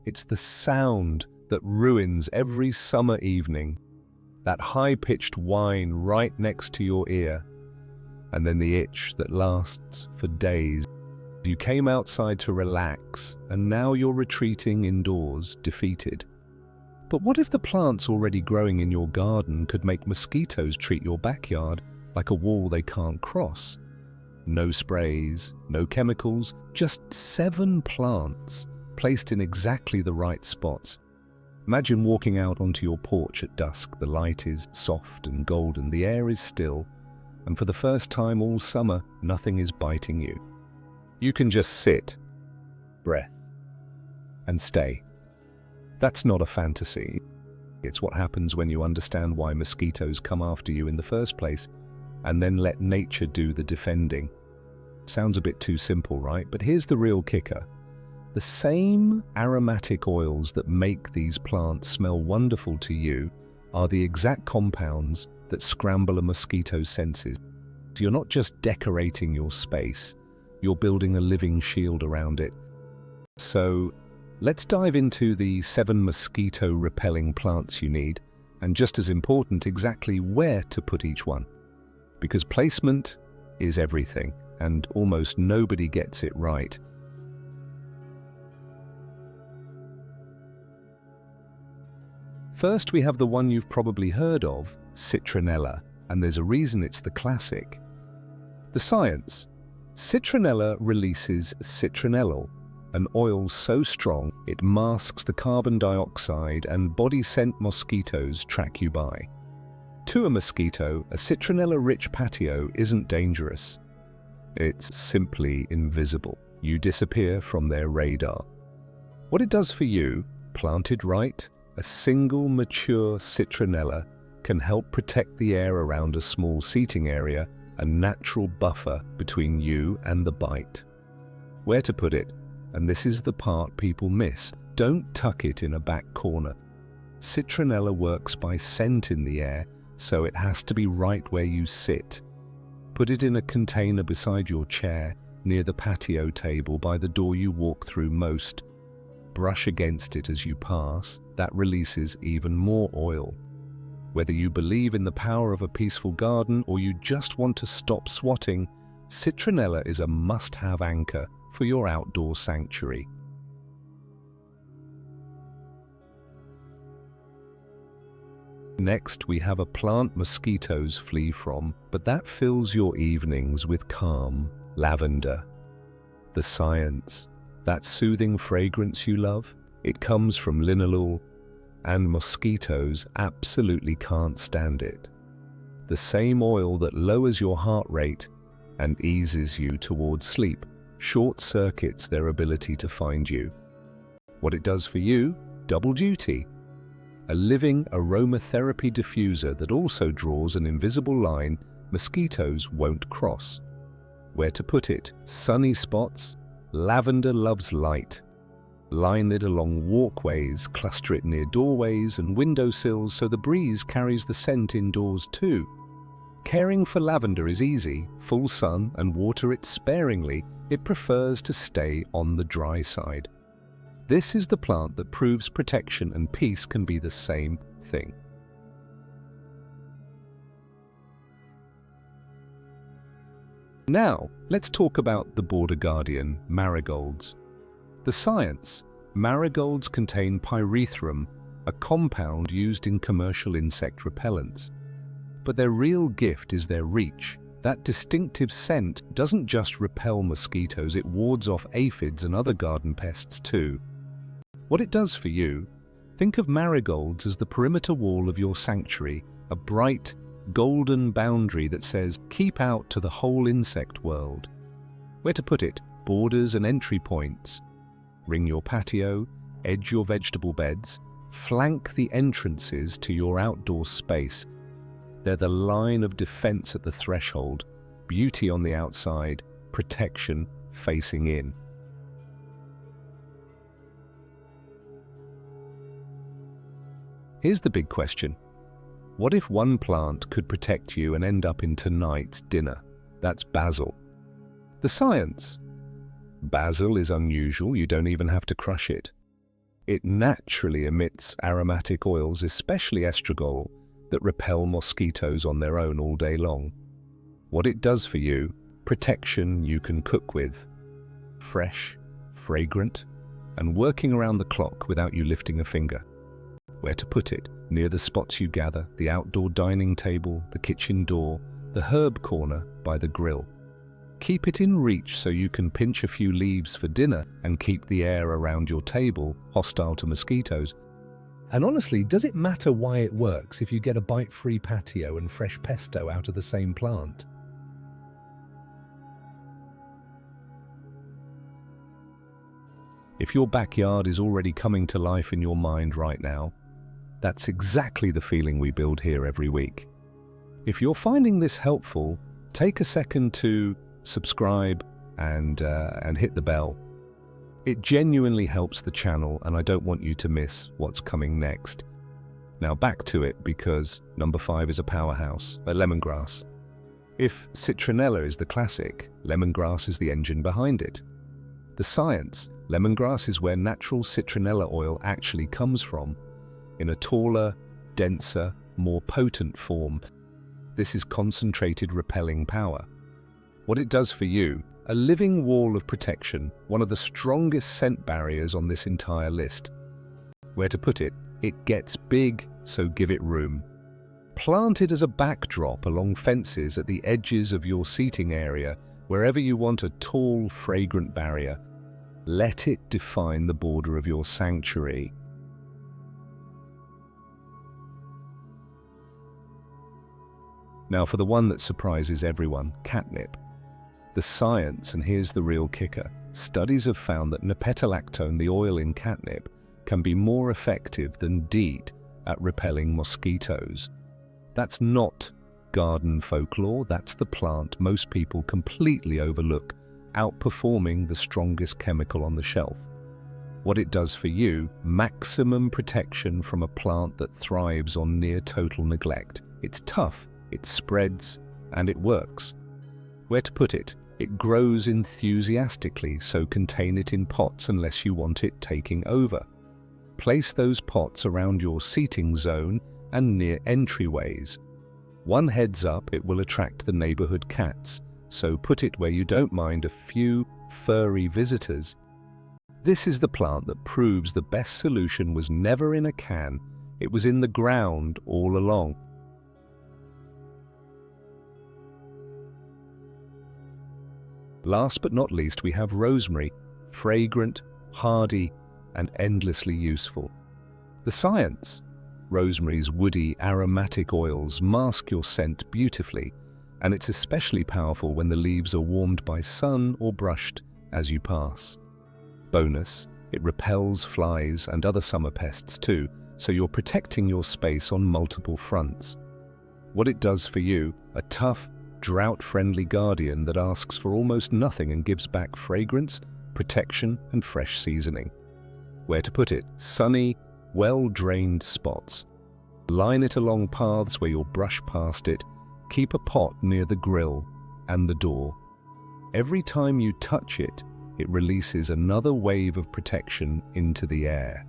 It's the sound that ruins every summer evening. That high-pitched whine right next to your ear. And then the itch that lasts for days. You came outside to relax, and now you're retreating indoors, defeated. But what if the plants already growing in your garden could make mosquitoes treat your backyard like a wall they can't cross? No sprays, no chemicals, just 7 plants placed in exactly the right spots. Imagine walking out onto your porch at dusk. The light is soft and golden, the air is still, and for the first time all summer, nothing is biting you. You can just sit, breath, and stay. That's not a fantasy. It's what happens when you understand why mosquitoes come after you in the first place, and then let nature do the defending. Sounds a bit too simple, right? But here's the real kicker. The same aromatic oils that make these plants smell wonderful to you are the exact compounds that scramble a mosquito's senses. You're not just decorating your space, you're building a living shield around it. So let's dive into the 7 mosquito-repelling plants you need, and just as important, exactly where to put each one. Because placement is everything, and almost nobody gets it right. First, we have the one you've probably heard of, Citronella, and there's a reason it's the classic. The science. Citronella releases citronellal, an oil so strong it masks the carbon dioxide and body scent mosquitoes track you by. To a mosquito, a citronella-rich patio isn't dangerous. It's simply invisible. You disappear from their radar. What it does for you, planted right, a single mature citronella can help protect the air around a small seating area, a natural buffer between you and the bite. Where to put it? And this is the part people miss. Don't tuck it in a back corner. Citronella works by scent in the air, so it has to be right where you sit. Put it in a container beside your chair, near the patio table by the door you walk through most. Brush against it as you pass. That releases even more oil. Whether you believe in the power of a peaceful garden or you just want to stop swatting, citronella is a must-have anchor for your outdoor sanctuary. Next, we have a plant mosquitoes flee from, but that fills your evenings with calm, lavender. The science. That soothing fragrance you love, it comes from linalool, and mosquitoes absolutely can't stand it. The same oil that lowers your heart rate and eases you towards sleep short-circuits their ability to find you. What it does for you? Double duty. A living aromatherapy diffuser that also draws an invisible line mosquitoes won't cross. Where to put it? Sunny spots. Lavender loves light. Line it along walkways, cluster it near doorways and windowsills so the breeze carries the scent indoors too. Caring for lavender is easy. Full sun and water it sparingly. It prefers to stay on the dry side. This is the plant that proves protection and peace can be the same thing. Now, let's talk about the border guardian, marigolds. The science. Marigolds contain pyrethrum, a compound used in commercial insect repellents. But their real gift is their reach. That distinctive scent doesn't just repel mosquitoes, it wards off aphids and other garden pests too. What it does for you? Think of marigolds as the perimeter wall of your sanctuary, a bright, golden boundary that says, keep out to the whole insect world. Where to put it? Borders and entry points. Ring your patio, edge your vegetable beds, flank the entrances to your outdoor space. They're the line of defense at the threshold, beauty on the outside, protection facing in. Here's the big question. What if one plant could protect you and end up in tonight's dinner? That's basil. The science. Basil is unusual, you don't even have to crush it. It naturally emits aromatic oils, especially estragol, that repel mosquitoes on their own all day long. What it does for you, protection you can cook with. Fresh, fragrant, and working around the clock without you lifting a finger. Where to put it? Near the spots you gather, the outdoor dining table, the kitchen door, the herb corner by the grill. Keep it in reach so you can pinch a few leaves for dinner and keep the air around your table hostile to mosquitoes. And honestly, does it matter why it works if you get a bite-free patio and fresh pesto out of the same plant? If your backyard is already coming to life in your mind right now, that's exactly the feeling we build here every week. If you're finding this helpful, take a second to subscribe and hit the bell. It genuinely helps the channel, and I don't want you to miss what's coming next. Now back to it, because number 5 is a powerhouse, a lemongrass. If Citronella is the classic, lemongrass is the engine behind it. The science: lemongrass is where natural citronella oil actually comes from, in a taller, denser, more potent form. This is concentrated repelling power. What it does for you: a living wall of protection, one of the strongest scent barriers on this entire list. Where to put it? It gets big, so give it room. Plant it as a backdrop along fences at the edges of your seating area, wherever you want a tall, fragrant barrier. Let it define the border of your sanctuary. Now for the one that surprises everyone, catnip. The science, and here's the real kicker: studies have found that nepetalactone, the oil in catnip, can be more effective than DEET at repelling mosquitoes. That's not garden folklore, that's the plant most people completely overlook, outperforming the strongest chemical on the shelf. What it does for you: maximum protection from a plant that thrives on near total neglect. It's tough, it spreads, and it works. Where to put it? It grows enthusiastically, so contain it in pots unless you want it taking over. Place those pots around your seating zone and near entryways. One heads up, it will attract the neighborhood cats, so put it where you don't mind a few furry visitors. This is the plant that proves the best solution was never in a can, it was in the ground all along. Last but not least, we have rosemary, fragrant, hardy, and endlessly useful. The science: rosemary's woody, aromatic oils mask your scent beautifully, and it's especially powerful when the leaves are warmed by sun or brushed as you pass. Bonus: it repels flies and other summer pests too, so you're protecting your space on multiple fronts. What it does for you: a tough, drought-friendly guardian that asks for almost nothing and gives back fragrance, protection, and fresh seasoning. Where to put it? Sunny, well-drained spots. Line it along paths where you'll brush past it. Keep a pot near the grill and the door. Every time you touch it, it releases another wave of protection into the air.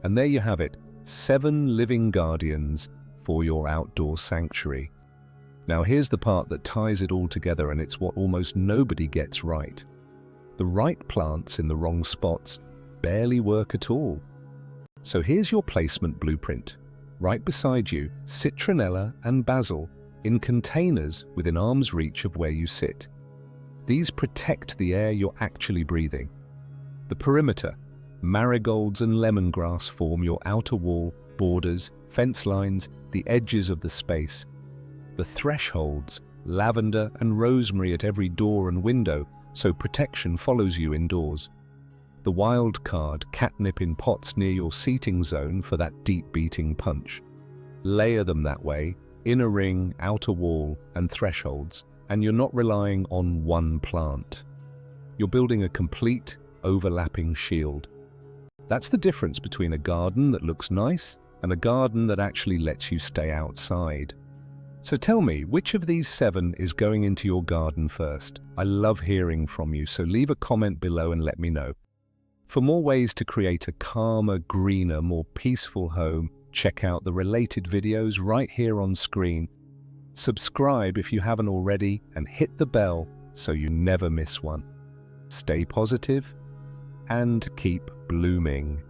And there you have it, 7 living guardians for your outdoor sanctuary. Now here's the part that ties it all together, and it's what almost nobody gets right. The right plants in the wrong spots barely work at all. So here's your placement blueprint. Right beside you, Citronella and Basil in containers within arm's reach of where you sit. These protect the air you're actually breathing. The perimeter: Marigolds and lemongrass form your outer wall, borders, fence lines, the edges of the space. The thresholds: lavender and rosemary at every door and window, so protection follows you indoors. The wild card: catnip in pots near your seating zone for that deep beating punch. Layer them that way: inner ring, outer wall, and thresholds, and you're not relying on one plant. You're building a complete, overlapping shield. That's the difference between a garden that looks nice and a garden that actually lets you stay outside. So tell me, which of these 7 is going into your garden first? I love hearing from you, so leave a comment below and let me know. For more ways to create a calmer, greener, more peaceful home, check out the related videos right here on screen. Subscribe if you haven't already and hit the bell so you never miss one. Stay positive and keep blooming.